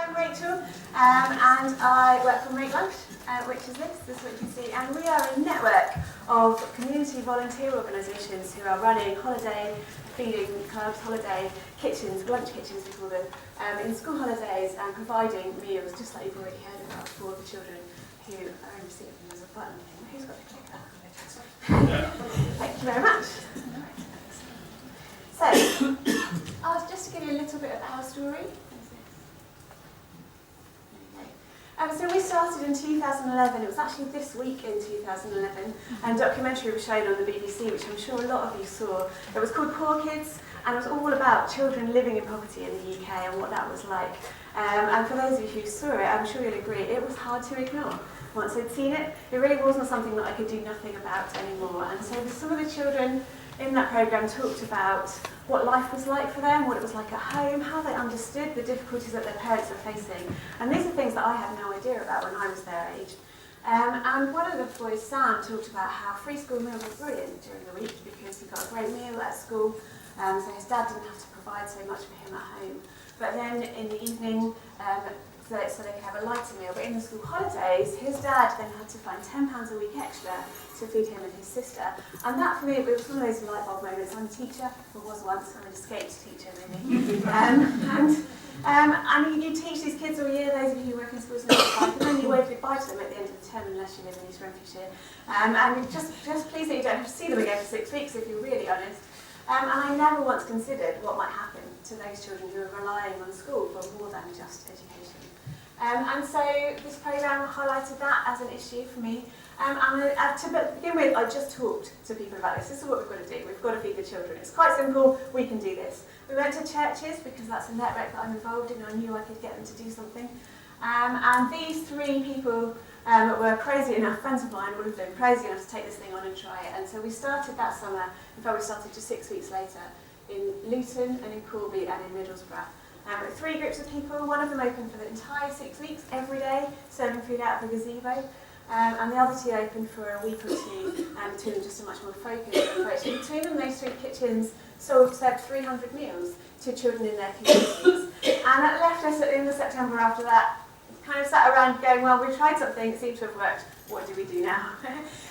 I'm Rachel, and I work for Make Lunch, which is this is what you can see, and we are a network of community volunteer organisations who are running holiday feeding clubs, holiday kitchens, lunch kitchens we call them, in school holidays and providing meals, just like you've already heard about, for the children who are in receipt of them. There's a button. Who's got the clicker? Thank you very much. So, just to give you a little bit of our story. So we started in 2011, it was actually this week in 2011, and a documentary was shown on the BBC, which I'm sure a lot of you saw. It was called Poor Kids, and it was all about children living in poverty in the UK and what that was like. And for those of you who saw it, I'm sure you'll agree, it was hard to ignore. Once I'd seen it, it really wasn't something that I could do nothing about anymore. And so some of the children in that programme talked about what life was like for them, what it was like at home, how they understood the difficulties that their parents were facing. And these are things that I had no idea about when I was their age. And one of the boys, Sam, talked about how free school meals were brilliant during the week because he got a great meal at school, so his dad didn't have to provide so much for him at home. But then in the evening, so they could have a lighter meal. But in the school holidays, his dad then had to find £10 a week extra to feed him and his sister. And that for me, it was one of those light bulb moments. I'm a teacher, or was once, I'm an escaped teacher maybe. And you teach these kids all year, those of you who work in schools, and then you wave goodbye to them at the end of the term unless you live in East Renfrewshire. And just pleased that you don't have to see them again for 6 weeks if you're really honest. And I never once considered what might happen to those children who are relying on school for more than just education. And so this programme highlighted that as an issue for me. And to begin with, I just talked to people about this. This is what we've got to do. We've got to feed the children. It's quite simple. We can do this. We went to churches because that's a network that I'm involved in. I knew I could get them to do something. And these three people were crazy enough, friends of mine, all of them, crazy enough to take this thing on and try it. And so we started that summer. In fact, we started just 6 weeks later in Luton and in Corby and in Middlesbrough. 3 groups of people, one of them open for the entire 6 weeks, every day, serving food out of a gazebo. And the other 2 opened for a week or 2, between them just a much more focused approach. And between them, those 3 kitchens served 300 meals to children in their communities. And that left us at the end of September after that, kind of sat around going, well, we tried something, it seemed to have worked, what do we do now?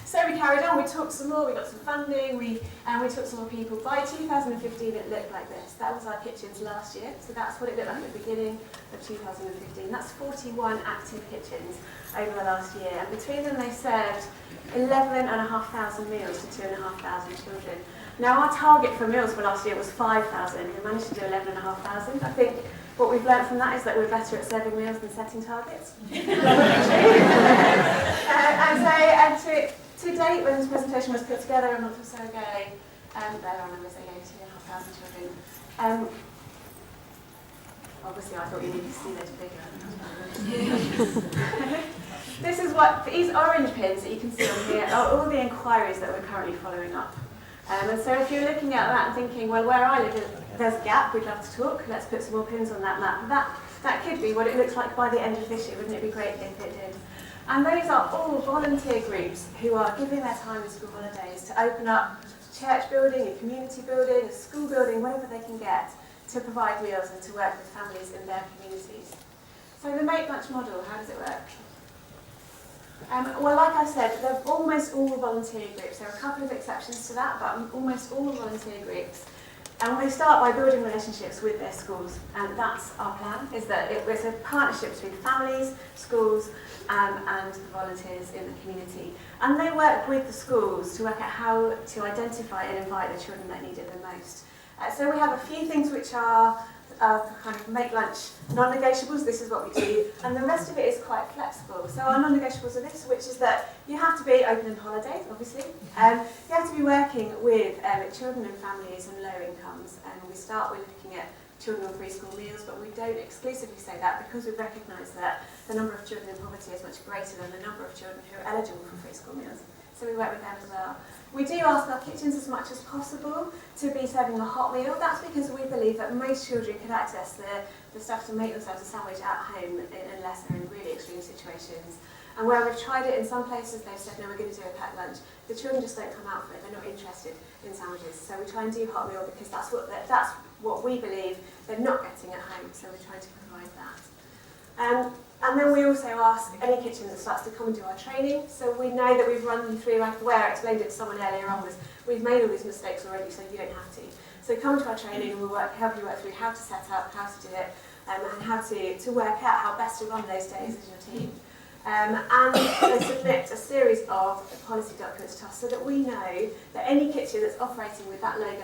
So we carried on, we talked some more, we got some funding, we took some more people. By 2015 it looked like this. That was our kitchens last year, so that's what it looked like at the beginning of 2015. That's 41 active kitchens over the last year, and between them they served 11,500 meals to 2,500 children. Now our target for meals for last year was 5,000, we managed to do 11,500. I think what we've learned from that is that we're better at serving meals than setting targets. To date, when this presentation was put together a month or so ago, there are numbers again, 2,500 children. Obviously, I thought you needed to see those bigger. This is what, these orange pins that you can see on here are all the inquiries that we're currently following up. And so if you're looking at that and thinking, well, where I live, there's a gap, we'd love to talk, let's put some more pins on that map. That could be what it looks like by the end of this year, wouldn't it be great if it did? And those are all volunteer groups who are giving their time in school holidays to open up church building, a community building, a school building, whatever they can get, to provide meals and to work with families in their communities. So the Make Lunch model, how does it work? Well, like I said, they're almost all volunteer groups. There are a couple of exceptions to that, but almost all volunteer groups. And we start by building relationships with their schools, and that's our plan, is that it's a partnership between families, schools, and the volunteers in the community. And they work with the schools to work out how to identify and invite the children that need it the most. So we have a few things which are kind of Make Lunch non-negotiables, this is what we do, and the rest of it is quite flexible. So our non-negotiables are this, which is that you have to be open in holidays, obviously. You have to be working with children and families and low incomes, and we start with looking at children on free school meals, but we don't exclusively say that because we recognise that the number of children in poverty is much greater than the number of children who are eligible for free school meals. So we work with them as well. We do ask our kitchens as much as possible to be serving a hot meal. That's because we believe that most children can access the stuff to make themselves a sandwich at home unless they're in really extreme situations. And where we've tried it in some places, they've said, no, we're going to do a packed lunch. The children just don't come out for it. They're not interested in sandwiches. So we try and do hot meal because that's what we believe they're not getting at home. So we're trying to provide that. And then we also ask any kitchen that starts to come and do our training. So we know that we've run you through, like the way I explained it to someone earlier on, was we've made all these mistakes already, so you don't have to. So come to our training and we'll help you work through how to set up, how to do it, and how to work out how best to run those days as your team. And they submit a series of policy documents to us so that we know that any kitchen that's operating with that logo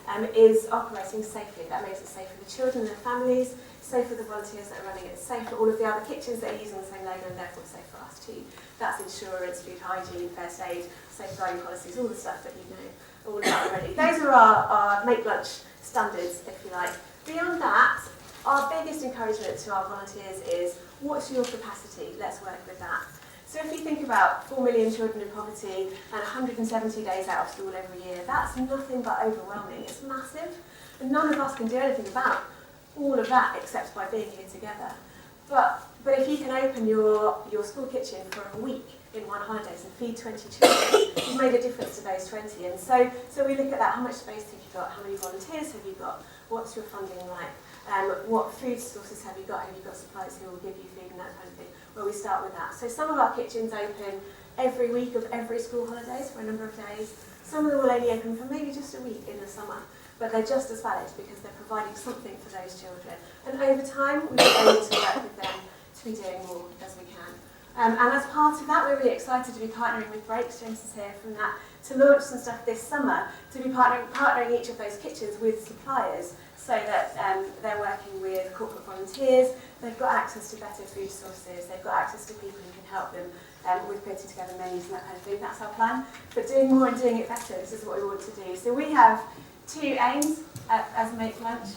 on it is operating safely. That makes it safe for the children and their families, safe for the volunteers that are running it, safe for all of the other kitchens that are using the same logo, and therefore safe for us too. That's insurance, food hygiene, first aid, safeguarding policies, all the stuff that you know all about already. Those are our make lunch standards, if you like. Beyond that, our biggest encouragement to our volunteers is, what's your capacity? Let's work with that. So if you think about 4 million children in poverty and 170 days out of school every year, that's nothing but overwhelming. It's massive. And none of us can do anything about all of that except by being here together. But if you can open your school kitchen for a week in one holidays and feed 20 children, you've made a difference to those 20. And so we look at that. How much space have you got? How many volunteers have you got? What's your funding like? What food sources have you got? Have you got suppliers who will give you food and that kind of thing? Well, we start with that. So some of our kitchens open every week of every school holidays for a number of days. Some of them will only open for maybe just a week in the summer, but they're just as valid because they're providing something for those children. And over time, we'll be able to work with them to be doing more as we can. And as part of that, we're really excited to be partnering with Breaks, James is here from that, to launch some stuff this summer, to be partnering each of those kitchens with suppliers so that they're working with corporate volunteers, they've got access to better food sources, they've got access to people who can help them with putting together menus and that kind of thing. That's our plan. But doing more and doing it better, this is what we want to do. So we have two aims as Make Lunch.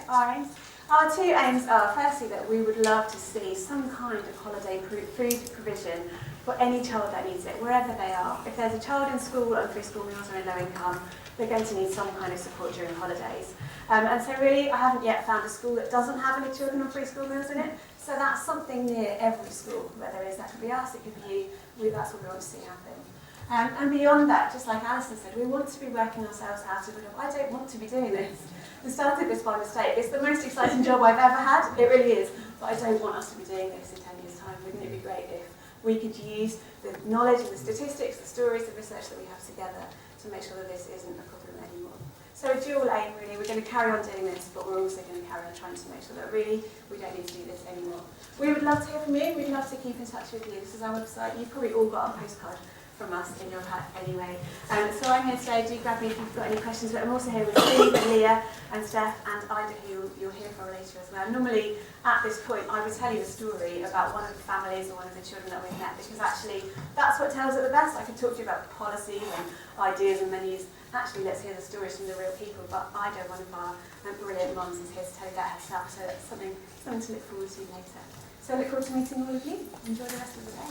Our aims. Our two aims are, firstly, that we would love to see some kind of holiday food provision for any child that needs it, wherever they are. If there's a child in school on free school meals or in low income, they're going to need some kind of support during holidays. And so really, I haven't yet found a school that doesn't have any children on free school meals in it. So that's something near every school where there is. That could be us, it could be you. That's what we want to see happen. And beyond that, just like Alison said, we want to be working ourselves out of it. I don't want to be doing this. We started this by mistake. It's the most exciting job I've ever had. It really is. But I don't want us to be doing this in 10 years' time. Wouldn't it be great if we could use the knowledge and the statistics, the stories, the research that we have together to make sure that this isn't a problem anymore. So a dual aim, really. We're going to carry on doing this, but we're also going to carry on trying to make sure that really we don't need to do this anymore. We would love to hear from you. We'd love to keep in touch with you. This is our website. You've probably all got a postcard from us in your hat anyway. So I'm here today. Do grab me if you've got any questions. But I'm also here with Steve and Leah and Steph and Ida, who you'll hear from later as well. Normally, at this point, I would tell you a story about one of the families or one of the children that we've met, because actually, that's what tells it the best. I could talk to you about policies and ideas and menus. Actually, let's hear the stories from the real people. But Ida, one of our brilliant moms, is here to tell you that herself. So that's something to look forward to later. So I look forward to meeting all of you. Enjoy the rest of the day.